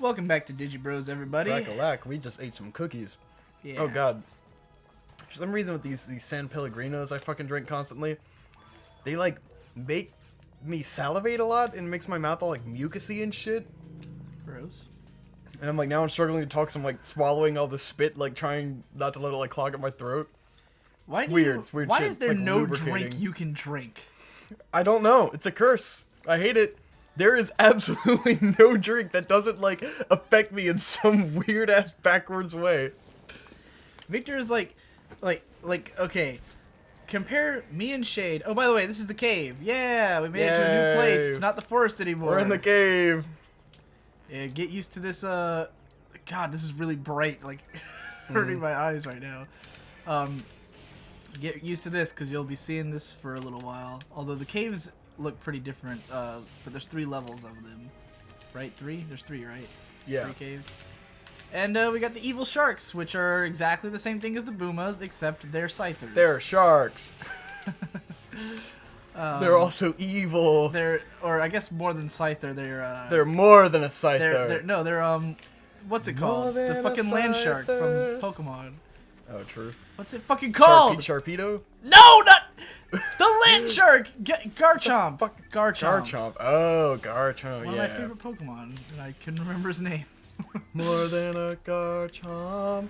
Welcome back to Digi Bros, everybody. Rack-a-lack, we just ate some cookies. Yeah. Oh god. For some reason with these San Pellegrinos I fucking drink constantly, they like make me salivate a lot and makes my mouth all like mucusy and shit. Gross. And I'm like, now I'm struggling to talk, so I'm like swallowing all the spit, like trying not to let it like clog up my throat. Why do Weird, you, it's weird why shit. is there It's like no lubricating. drink you can drink? I don't know. It's a curse. I hate it. There is absolutely no drink that doesn't like affect me in some weird ass backwards way. Victor is like, okay. Compare me and Shade. Oh, by the way, this is the cave. Yeah, we made it to a new place. It's not the forest anymore. We're in the cave. Yeah, get used to this. God, this is really bright. Like, hurting my eyes right now. Get used to this because you'll be seeing this for a little while. Although the caves look pretty different. But there's 3 levels of them, right? 3? There's 3, right? Yeah. 3 caves. And we got the evil sharks, which are exactly the same thing as the Boomas, except they're scythers. They're sharks. They're also evil. Or I guess more than scyther. They're more than a scyther. They're what's it called? The fucking land shark from Pokemon. Oh, true. What's it fucking called? Sharpedo? No, not the land shark. Garchomp. Garchomp. Garchomp. Oh, Garchomp. One yeah. of my favorite Pokemon, and I couldn't remember his name. More than a Garchomp.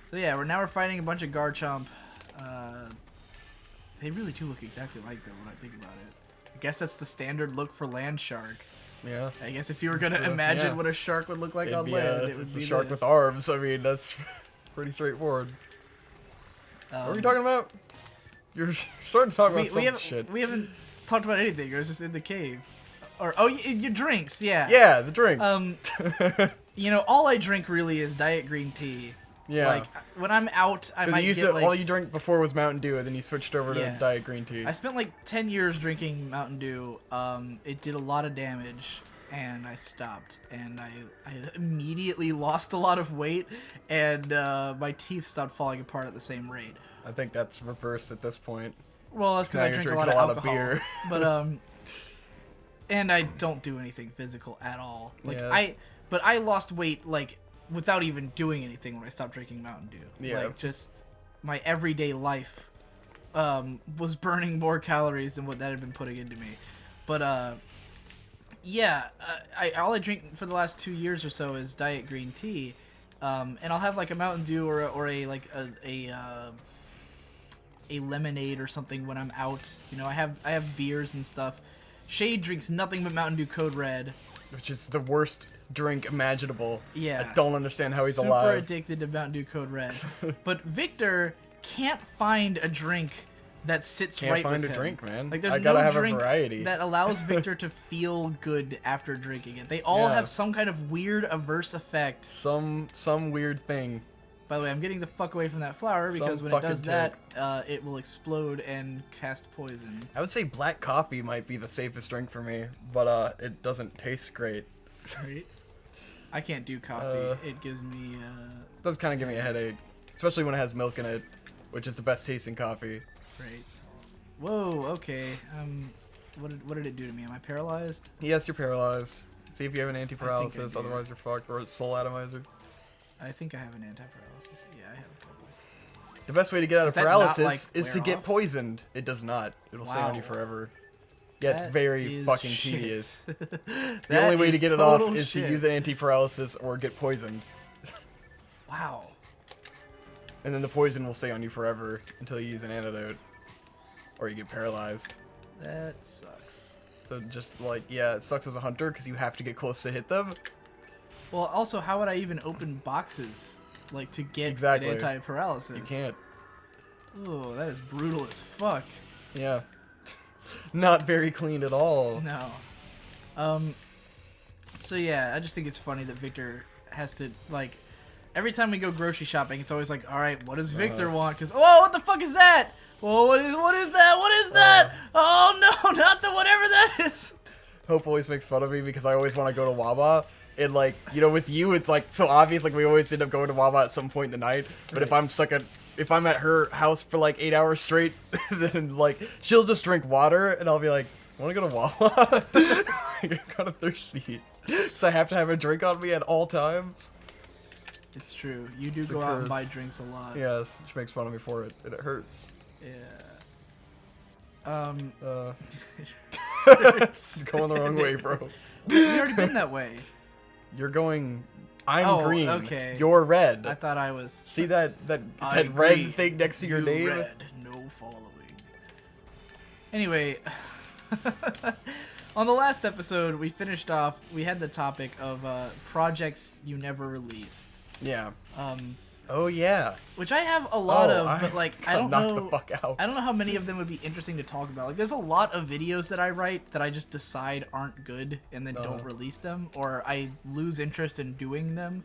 So yeah, we're fighting a bunch of Garchomp. They really do look exactly like them when I think about it. I guess that's the standard look for land shark. Yeah. I guess if you were gonna imagine what a shark would look like on land, it would be a shark with arms. I mean, that's pretty straightforward. What were you talking about? You're starting to talk about some shit. We haven't talked about anything. I was just in the cave. Or your drinks, yeah. Yeah, the drinks. You know, all I drink really is diet green tea. Yeah. Like when I'm out, I might get like all you drank before was Mountain Dew, and then you switched over to diet green tea. I spent like 10 years drinking Mountain Dew. It did a lot of damage, and I stopped. And I immediately lost a lot of weight, and my teeth stopped falling apart at the same rate. I think that's reversed at this point. Well, that's because I drink a lot of alcohol. Beer. But and I don't do anything physical at all. Like yes. But I lost weight like without even doing anything when I stopped drinking Mountain Dew. Yeah. Like just my everyday life was burning more calories than what that had been putting into me. But yeah, all I drink for the last 2 years or so is diet green tea. And I'll have like a Mountain Dew or a lemonade or something when I'm out. You know, I have beers and stuff. Shade drinks nothing but Mountain Dew Code Red, which is the worst drink imaginable. Yeah. I don't understand how he's Super alive. Super addicted to Mountain Dew Code Red. But Victor can't find a drink that sits right with him. Can't find a drink, man. Like there's I gotta no have drink a variety that allows Victor to feel good after drinking it. They all have some kind of weird averse effect. Some weird thing. By the way, I'm getting the fuck away from that flower because when it does that, it will explode and cast poison. I would say black coffee might be the safest drink for me, but it doesn't taste great. Right? I can't do coffee. It gives me It does kind of give me a headache, especially when it has milk in it, which is the best tasting coffee. Right. Whoa. Okay. What did it do to me? Am I paralyzed? Yes, you're paralyzed. See if you have an anti-paralysis, otherwise you're fucked, or a soul atomizer. I think I have an anti-paralysis. Yeah, I have a couple. The best way to get out of paralysis is to get off? poisoned. It does not. It'll stay on you forever. Yeah, it's very fucking tedious. The only way to get it off is to use an anti-paralysis or get poisoned. Wow. And then the poison will stay on you forever until you use an antidote. Or you get paralyzed. That sucks. So just like, yeah, it sucks as a hunter because you have to get close to hit them. Well, also, how would I even open boxes, like, to get an anti-paralysis? You can't. Oh, that is brutal as fuck. Yeah. Not very clean at all. No. So yeah, I just think it's funny that Victor has to, like, every time we go grocery shopping, it's always like, all right, what does Victor want? Because, oh, what the fuck is that? Whoa, what is that? What is that? Oh, no, not the whatever that is. Hope always makes fun of me because I always want to go to Wawa. And, like, you know, with you, it's, like, so obvious. Like, we always end up going to Wawa at some point in the night. But if I'm at her house for, like, 8 hours straight, then, like, she'll just drink water. And I'll be like, want to go to Wawa? Like, I'm kind of thirsty. So I have to have a drink on me at all times. It's true. You do It's a go out and curse. buy drinks a lot. Yes, she makes fun of me for it, and it hurts. Yeah. It's going the wrong way, bro. We already been that way. You're going. I'm green. Okay. You're red. I thought I was. See that I'm red green, thing next to your you name? Red, no following. Anyway, on the last episode, we finished off. We had the topic of projects you never released. Yeah. Oh yeah. Which I have a lot of, but like I don't knock know. the fuck out. I don't know how many of them would be interesting to talk about. Like, there's a lot of videos that I write that I just decide aren't good and then don't release them, or I lose interest in doing them.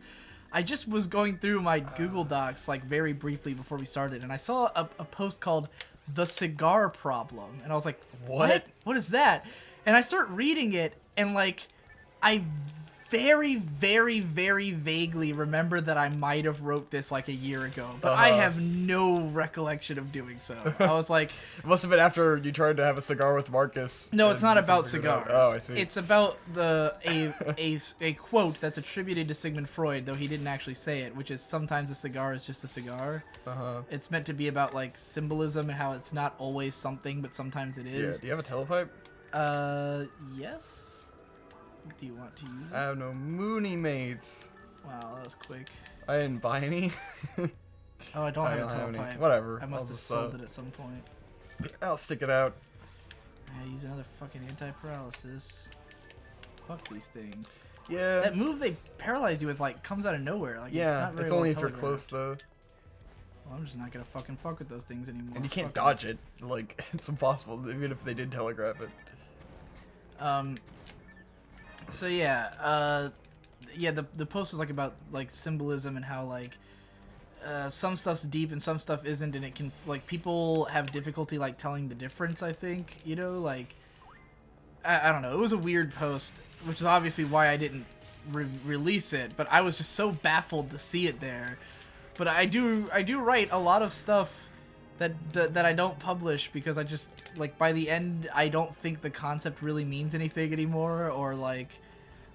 I just was going through my Google Docs like very briefly before we started, and I saw a post called "The Cigar Problem," and I was like, "What? What is that?" And I start reading it, and like, I very, very, very vaguely remember that I might have wrote this like a year ago, but I have no recollection of doing so. I was like... It must have been after you tried to have a cigar with Marcus. No, it's not about cigars. Oh, I see. It's about a quote that's attributed to Sigmund Freud, though he didn't actually say it, which is sometimes a cigar is just a cigar. It's meant to be about like symbolism and how it's not always something, but sometimes it is. Yeah, do you have a telepipe? Yes. Do you want to use it? I have no Mooney mates. Wow, that was quick. I didn't buy any. Oh, I don't have a telepipe. Whatever. I must have sold it at some point. I'll stick it out. I use another fucking anti-paralysis. Fuck these things. Yeah. That move they paralyze you with like comes out of nowhere. Like, yeah, it's not very it's only well if you're close though. Well, I'm just not gonna fucking fuck with those things anymore. And you can't dodge it. Like, it's impossible, even if they did telegraph it. So yeah, the post was like about like symbolism and how like some stuff's deep and some stuff isn't, and it can like people have difficulty like telling the difference. I think, you know, like I don't know. It was a weird post, which is obviously why I didn't release it. But I was just so baffled to see it there. But I do write a lot of stuff that I don't publish because I just, like, by the end, I don't think the concept really means anything anymore, or, like,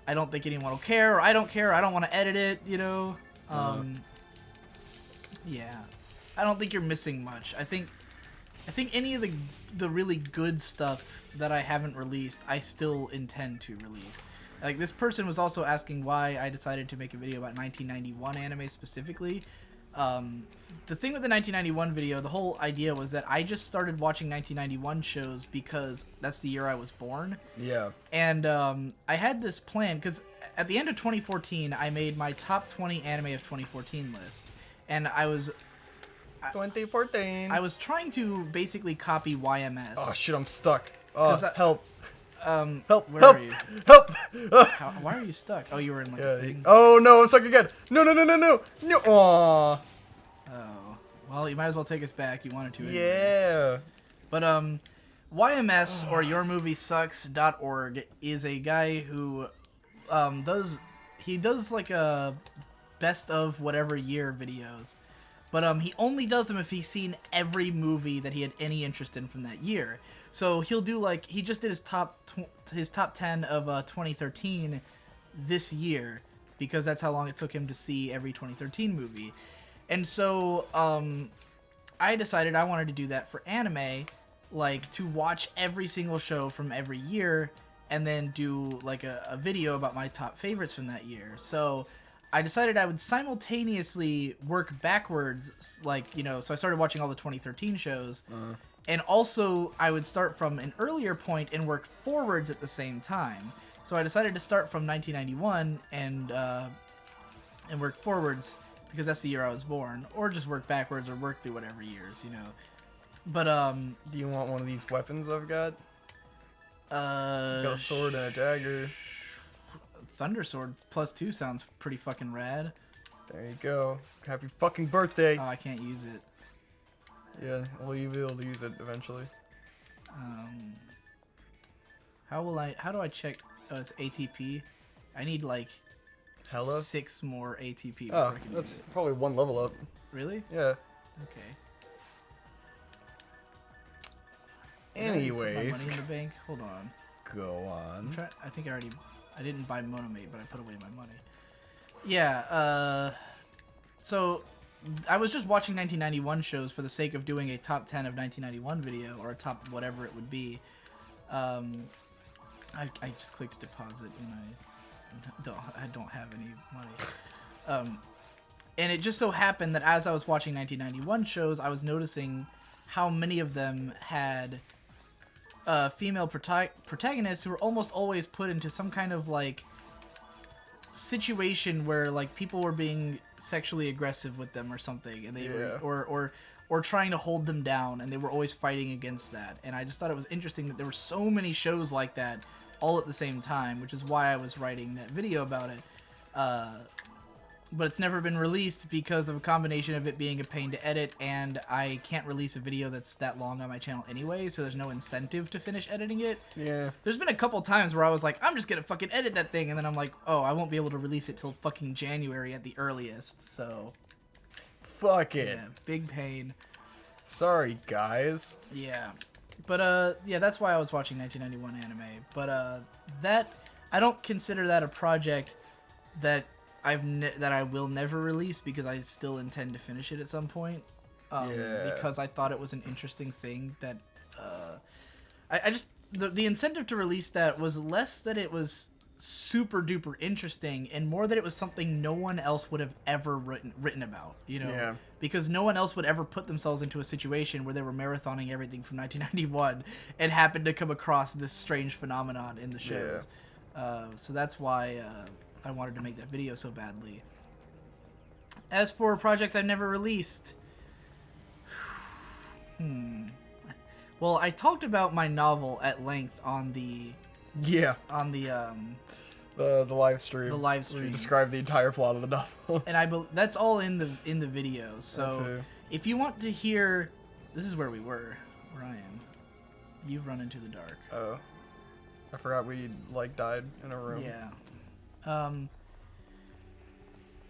I don't think anyone will care, or I don't care, I don't want to edit it, you know? Yeah. I don't think you're missing much. I think any of the really good stuff that I haven't released, I still intend to release. Like, this person was also asking why I decided to make a video about 1991 anime specifically. The thing with the 1991 video, the whole idea was that I just started watching 1991 shows because that's the year I was born. Yeah. And I had this plan because at the end of 2014, I made my top 20 anime of 2014 list, and I was 2014. I was trying to basically copy YMS. Oh shit, I'm stuck. Oh, help. Help! Where help! are you? Help! Why are you stuck? Oh, you were in like a thing. Oh no, I'm stuck again. No. Aww. Oh, well, you might as well take us back. You wanted to. Anyway. Yeah. But YMS or YourMovieSucks.org is a guy who does like a best of whatever year videos. But he only does them if he's seen every movie that he had any interest in from that year. So he'll do like he just did his top 10 of 2013 this year because that's how long it took him to see every 2013 movie. And so I decided I wanted to do that for anime, like to watch every single show from every year and then do like a video about my top favorites from that year. So I decided I would simultaneously work backwards, like, you know, so I started watching all the 2013 shows, and also I would start from an earlier point and work forwards at the same time. So I decided to start from 1991 and work forwards because that's the year I was born, or just work backwards or work through whatever years, you know. But do you want one of these weapons I've got? Got a sword and a dagger. Thunder Sword +2 sounds pretty fucking rad. There you go. Happy fucking birthday. Oh, I can't use it. Yeah, well, you'll be able to use it eventually. How do I check? Oh, it's ATP. I need like Hella? 6 more ATP. Oh, that's probably 1 level up. Really? Yeah. Okay. Anyways. Put my money in the bank. Hold on. Go on. I think I I didn't buy Monomate, but I put away my money. Yeah, so I was just watching 1991 shows for the sake of doing a top 10 of 1991 video, or a top whatever it would be. I just clicked deposit and I don't have any money. And it just so happened that as I was watching 1991 shows, I was noticing how many of them had female protagonists who were almost always put into some kind of like situation where like people were being sexually aggressive with them or something, and they were, or trying to hold them down, and they were always fighting against that. And I just thought it was interesting that there were so many shows like that all at the same time, which is why I was writing that video about it. But it's never been released because of a combination of it being a pain to edit, and I can't release a video that's that long on my channel anyway, so there's no incentive to finish editing it. Yeah. There's been a couple times where I was like, I'm just gonna fucking edit that thing, and then I'm like, oh, I won't be able to release it till fucking January at the earliest, so... Fuck it. Yeah, big pain. Sorry, guys. Yeah. But, yeah, that's why I was watching 1991 anime. But, that... I don't consider that a project that that I will never release, because I still intend to finish it at some point. Because I thought it was an interesting thing that I just the incentive to release that was less that it was super duper interesting, and more that it was something no one else would have ever written about, you know? Yeah. Because no one else would ever put themselves into a situation where they were marathoning everything from 1991 and happened to come across this strange phenomenon in the shows. So that's why I wanted to make that video so badly. As for projects I've never released, well, I talked about my novel at length on the the live stream. The live stream. Where you describe the entire plot of the novel. And that's all in the video. So if you want to hear, this is where we were, Ryan. You've run into the dark. Oh, I forgot we like died in a room. Yeah.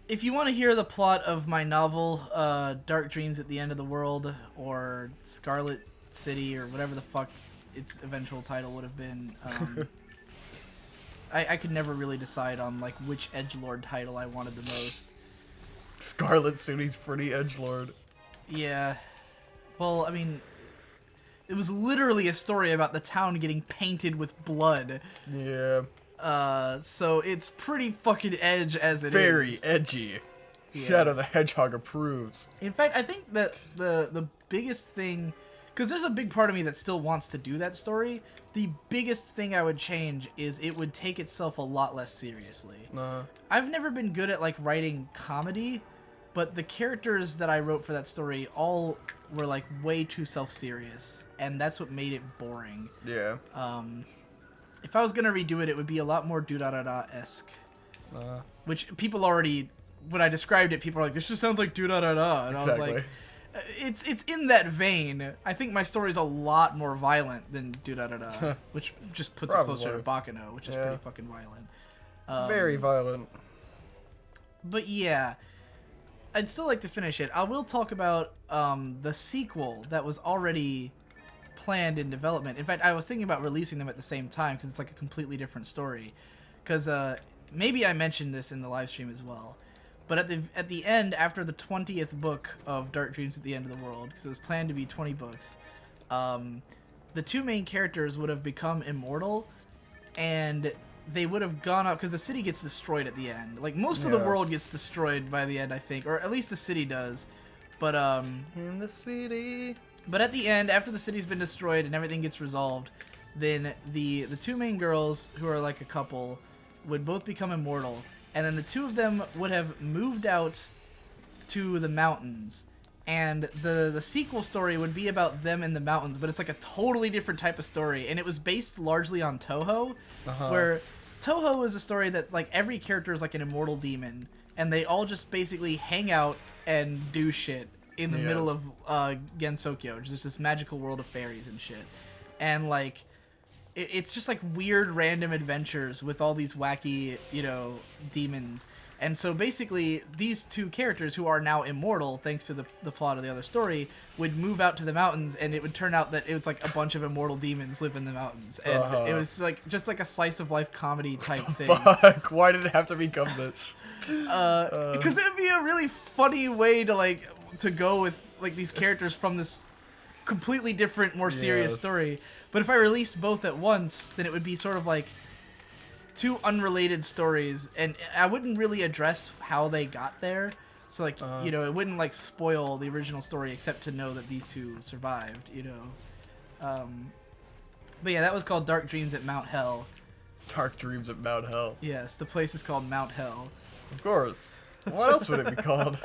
If you want to hear the plot of my novel, Dark Dreams at the End of the World, or Scarlet City, or whatever the fuck its eventual title would have been, I could never really decide on like which edgelord title I wanted the most. Scarlet City's pretty edgelord. Yeah. Well, I mean, it was literally a story about the town getting painted with blood. Yeah. So it's pretty fucking edge as it Very is. edgy. Yeah. Shadow the Hedgehog approves. In fact, I think that the biggest thing, because there's a big part of me that still wants to do that story, the biggest thing I would change is it would take itself a lot less seriously. I've never been good at like writing comedy, but the characters that I wrote for that story all were like way too self-serious, and that's what made it boring. Yeah. If I was gonna redo it, it would be a lot more do-da-da-da-esque. Which people already, when I described it, people are like, this just sounds like do-da-da-da. And exactly. I was like, it's in that vein. I think my story's a lot more violent than do-da-da-da, which just puts it closer to Bakano, which is pretty fucking violent. Very violent. But yeah, I'd still like to finish it. I will talk about the sequel that was already planned in development. In fact, I was thinking about releasing them at the same time because it's like a completely different story. Because maybe I mentioned this in the live stream as well. But at the end, after the 20th book of Dark Dreams at the End of the World, because it was planned to be 20 books, the two main characters would have become immortal, and they would have gone up, because the city gets destroyed at the end. Like, most of the world gets destroyed by the end, I think, or at least the city does. But, in the city... But at the end, after the city's been destroyed and everything gets resolved, then the two main girls, who are like a couple, would both become immortal. And then the two of them would have moved out to the mountains. And the sequel story would be about them in the mountains, but it's like a totally different type of story. And it was based largely on Toho, where Toho is a story that like every character is like an immortal demon. And they all just basically hang out and do shit in the middle of Gensokyo, which is this magical world of fairies and shit. And like, it's just like weird random adventures with all these wacky, you know, demons. And so basically, these two characters who are now immortal, thanks to the plot of the other story, would move out to the mountains, and it would turn out that it was like a bunch of immortal demons live in the mountains. And it was like just like a slice of life comedy type thing. Fuck, why did it have to become this? Because it would be a really funny way to go with like these characters from this completely different, more serious story. But if I released both at once, then it would be sort of like two unrelated stories, and I wouldn't really address how they got there. So like, you know, it wouldn't like spoil the original story except to know that these two survived, you know. But yeah, that was called Dark Dreams at Mount Hell. Dark Dreams at Mount Hell. Yes, the place is called Mount Hell. Of course. What else would it be called?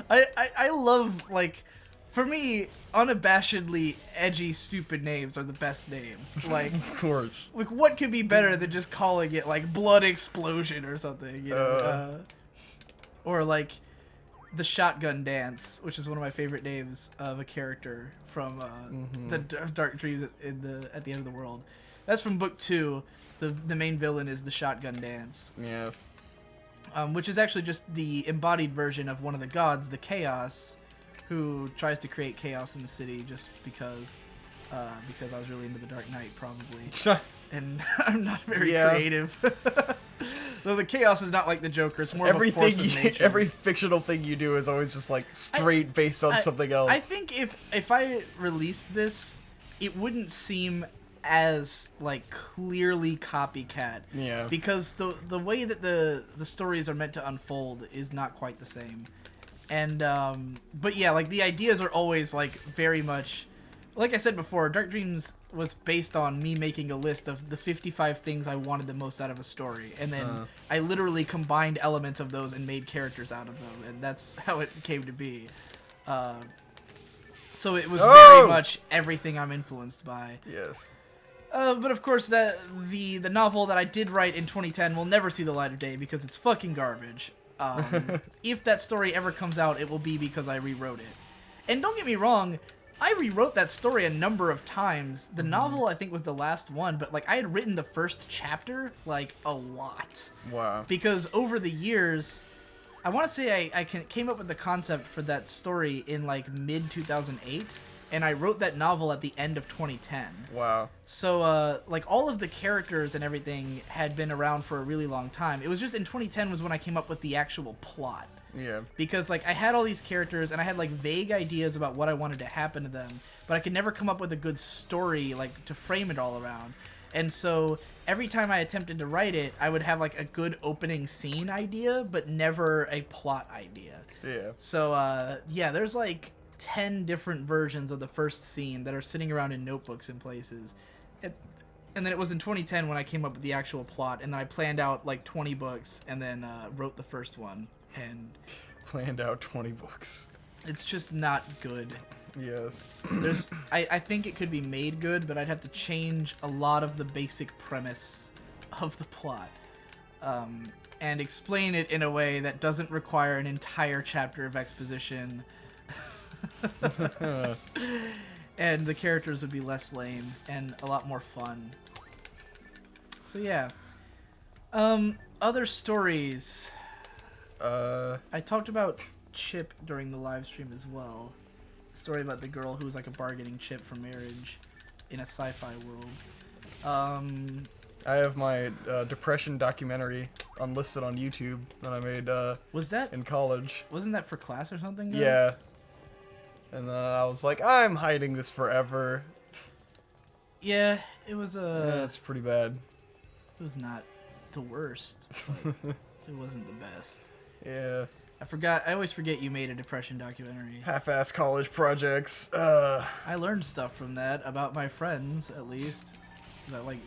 I love, like, for me, unabashedly edgy, stupid names are the best names. Like, of course. Like, what could be better than just calling it, like, Blood Explosion or something, you know? Or, like, the Shotgun Dance, which is one of my favorite names of a character from the Dark Dreams at the End of the World. That's from book 2. The main villain is the Shotgun Dance. Yes. Which is actually just the embodied version of one of the gods, the Chaos, who tries to create chaos in the city just because I was really into the Dark Knight, probably. And I'm not very creative. Though the Chaos is not like the Joker, it's more of a force of nature. Every fictional thing you do is always just like straight based on something else. I think if I released this, it wouldn't seem as like clearly copycat. Yeah. Because the way that the stories are meant to unfold is not quite the same. And but yeah, like the ideas are always like very much, like I said before, Dark Dreams was based on me making a list of the 55 things I wanted the most out of a story, and then I literally combined elements of those and made characters out of them, and that's how it came to be. So it was very much everything I'm influenced by. Yes. But of course, the novel that I did write in 2010 will never see the light of day because it's fucking garbage. If that story ever comes out, it will be because I rewrote it. And don't get me wrong, I rewrote that story a number of times. The novel, I think, was the last one, but like I had written the first chapter like a lot. Wow. Because over the years, I want to say I came up with the concept for that story in like mid 2008. And I wrote that novel at the end of 2010. Wow. So, like, all of the characters and everything had been around for a really long time. It was just in 2010 was when I came up with the actual plot. Yeah. Because, like, I had all these characters, and I had, like, vague ideas about what I wanted to happen to them, but I could never come up with a good story, like, to frame it all around. And so, every time I attempted to write it, I would have, like, a good opening scene idea, but never a plot idea. Yeah. So, yeah, there's, like 10 different versions of the first scene that are sitting around in notebooks in places. And then it was in 2010 when I came up with the actual plot, and then I planned out like 20 books and then wrote the first one. And planned out 20 books. It's just not good. Yes. I think it could be made good, but I'd have to change a lot of the basic premise of the plot. And explain it in a way that doesn't require an entire chapter of exposition. And the characters would be less lame and a lot more fun. So yeah. Other stories. I talked about Chip during the live stream as well. A story about the girl who was like a bargaining chip for marriage in a sci-fi world. I have my depression documentary unlisted on YouTube that I made was that in college. Wasn't that for class or something? Though? Yeah. And then I was like, I'm hiding this forever. Yeah, it was yeah, it's pretty bad. It was not the worst. It wasn't the best. Yeah. I always forget you made a depression documentary. Half-ass college projects. I learned stuff from that about my friends, at least. That like,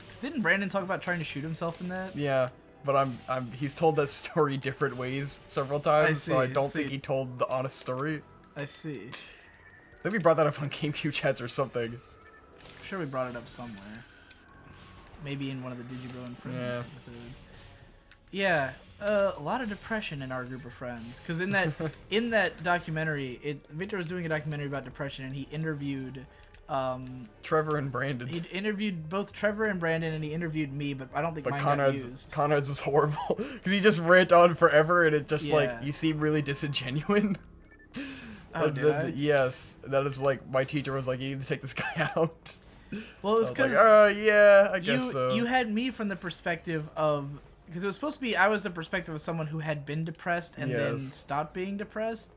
cause didn't Brandon talk about trying to shoot himself in that? Yeah, but he's told that story different ways several times, so I don't think he told the honest story. I see. I think we brought that up on GameCube chats or something. I'm sure we brought it up somewhere. Maybe in one of the Digi and Friends episodes. Yeah, a lot of depression in our group of friends. Because in that documentary, Victor was doing a documentary about depression, and he interviewed Trevor and Brandon. He interviewed both Trevor and Brandon, and he interviewed me, but I don't think mine got used. Conrad's was horrible because he just rant on forever, and it just like Yeah. you seem really disingenuine. Oh, And did then- I? Yes, that is like my teacher was like, you need to take this guy out. Well, it was I because like, yeah, I guess so. you had me from the perspective of, because it was supposed to be, I was the perspective of someone who had been depressed and then Yes. stopped being depressed.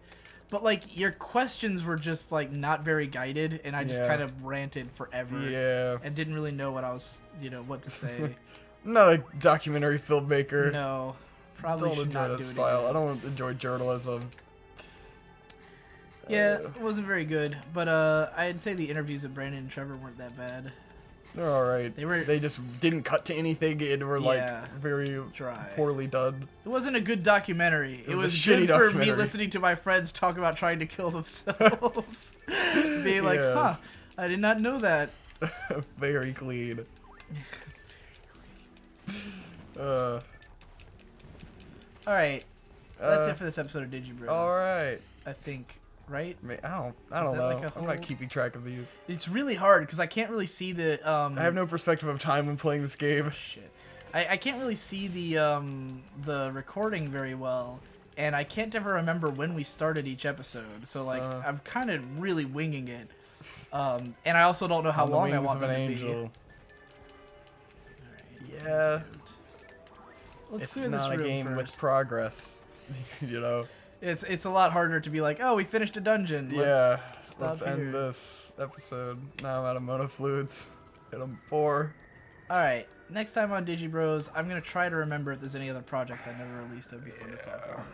But like your questions were just like not very guided, and I just Yeah. kind of ranted forever. Yeah. And didn't really know what I was, what to say. I'm not a documentary filmmaker. No, probably Don't should enjoy not that do it style. again. I don't enjoy journalism. Yeah, it wasn't very good, but I'd say the interviews with Brandon and Trevor weren't that bad. They're all right. They just didn't cut to anything and were like Yeah, very dry. poorly done. It wasn't a good documentary. It was was a shitty good for me documentary. listening to my friends talk about trying to kill themselves. Being like, Yes. huh, I did not know that. Very clean. Alright, that's it for this episode of Digi Bros. All right. I think, right? I don't that know. like a I'm whole- not keeping track of these. It's really hard because I can't really see the I have no perspective of time when playing this game. shit. I can't really see the recording very well, and I can't ever remember when we started each episode. So like I'm kind of really winging it, and I also don't know how On the long I Wings want of them an to angel. be. Alright, Yeah. let's It's clear this not a room game first. with progress. You know. It's a lot harder to be like, oh, we finished a dungeon. Yeah. stop Let's here. end this episode. Now I'm out of monofluids. Hit 'em 4. Alright, next time on Digi Bros, I'm gonna try to remember if there's any other projects I never released that would be fun to talk about.